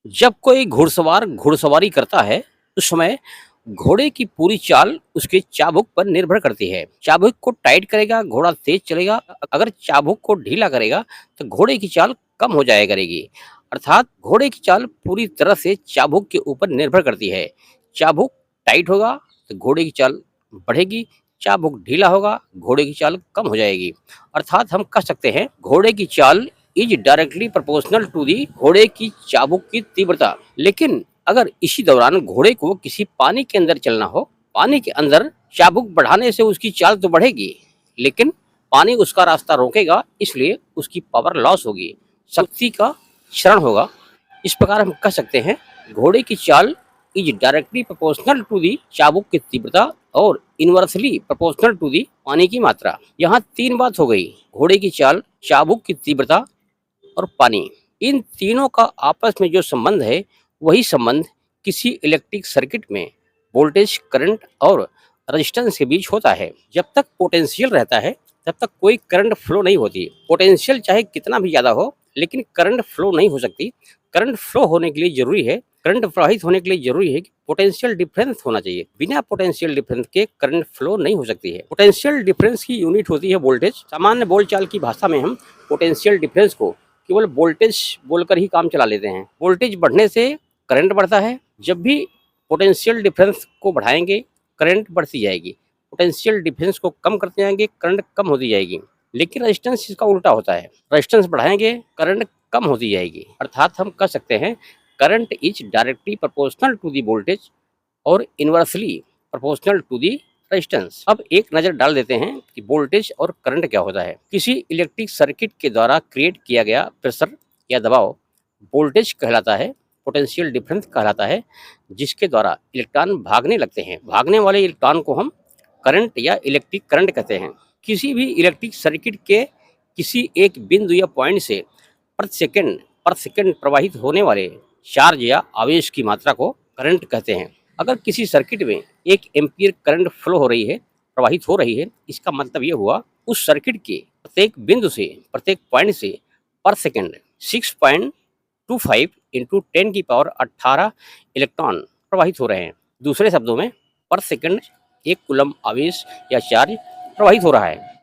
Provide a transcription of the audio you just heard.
जब कोई घुड़सवार घुड़सवारी करता है उस समय घोड़े की पूरी चाल उसके चाबुक पर निर्भर करती है। चाबुक को टाइट करेगा घोड़ा तेज चलेगा, अगर चाबुक को ढीला करेगा तो घोड़े की चाल कम हो जाया करेगी। अर्थात घोड़े की चाल पूरी तरह से चाबुक के ऊपर निर्भर करती है। चाबुक टाइट होगा तो घोड़े की चाल बढ़ेगी, चाबुक ढीला होगा घोड़े की चाल कम हो जाएगी। अर्थात हम कह सकते हैं घोड़े की चाल is directly proportional to the घोड़े की चाबुक की तीव्रता। लेकिन अगर इसी दौरान घोड़े को किसी पानी के अंदर चलना हो, पानी के अंदर चाबुक बढ़ाने से उसकी चाल तो बढ़ेगी, लेकिन पानी उसका रास्ता रोकेगा, इसलिए उसकी पावर लॉस होगी, शक्ति का क्षरण होगा। इस प्रकार हम कह सकते हैं घोड़े की चाल is directly proportional to the चाबुक की तीव्रता और इनवर्सली प्रोपोर्शनल टू दी पानी की मात्रा। यहाँ तीन बात हो गई, घोड़े की चाल, चाबुक की तीव्रता और पानी। इन तीनों का आपस में जो संबंध है वही संबंध किसी इलेक्ट्रिक सर्किट में वोल्टेज, करंट और रेजिस्टेंस के बीच होता है। जब तक पोटेंशियल रहता है तब तक कोई करंट फ्लो नहीं होती। पोटेंशियल चाहे कितना भी ज़्यादा हो लेकिन करंट फ्लो नहीं हो सकती। करंट फ्लो होने के लिए जरूरी है, करंट प्रवाहित होने के लिए जरूरी है कि पोटेंशियल डिफरेंस होना चाहिए। बिना पोटेंशियल डिफरेंस के करंट फ्लो नहीं हो सकती है। पोटेंशियल डिफरेंस की यूनिट होती है वोल्टेज। सामान्य बोलचाल की भाषा में हम पोटेंशियल डिफरेंस को केवल वोल्टेज बोलकर ही काम चला लेते हैं। वोल्टेज बढ़ने से करंट बढ़ता है। जब भी पोटेंशियल डिफरेंस को बढ़ाएंगे करंट बढ़ती जाएगी, पोटेंशियल डिफरेंस को कम करते जाएंगे करंट कम होती जाएगी। लेकिन रेजिस्टेंस इसका उल्टा होता है, रेजिस्टेंस बढ़ाएंगे करंट कम होती जाएगी। अर्थात हम कह सकते हैं current is directly proportional to the voltage और inversely proportional to the resistance. अब एक नजर डाल देते हैं कि वोल्टेज और करंट क्या होता है। किसी इलेक्ट्रिक सर्किट के द्वारा क्रिएट किया गया प्रेशर या दबाव वोल्टेज कहलाता है, पोटेंशियल डिफरेंस कहलाता है, जिसके द्वारा इलेक्ट्रॉन भागने लगते हैं। भागने वाले इलेक्ट्रॉन को हम करंट या इलेक्ट्रिक करंट कहते हैं। किसी भी इलेक्ट्रिक सर्किट के किसी एक बिंदु या पॉइंट से पर सेकंड प्रवाहित होने वाले चार्ज या आवेश की मात्रा को करंट कहते हैं। अगर किसी सर्किट में 1 एम्पीयर करंट फ्लो हो रही है, प्रवाहित हो रही है, इसका मतलब ये हुआ उस सर्किट के प्रत्येक बिंदु से, प्रत्येक पॉइंट से पर सेकंड 6.25 इंटू 10 की पावर 18 इलेक्ट्रॉन प्रवाहित हो रहे हैं। दूसरे शब्दों में पर सेकंड 1 कूलम आवेश या चार्ज प्रवाहित हो रहा है।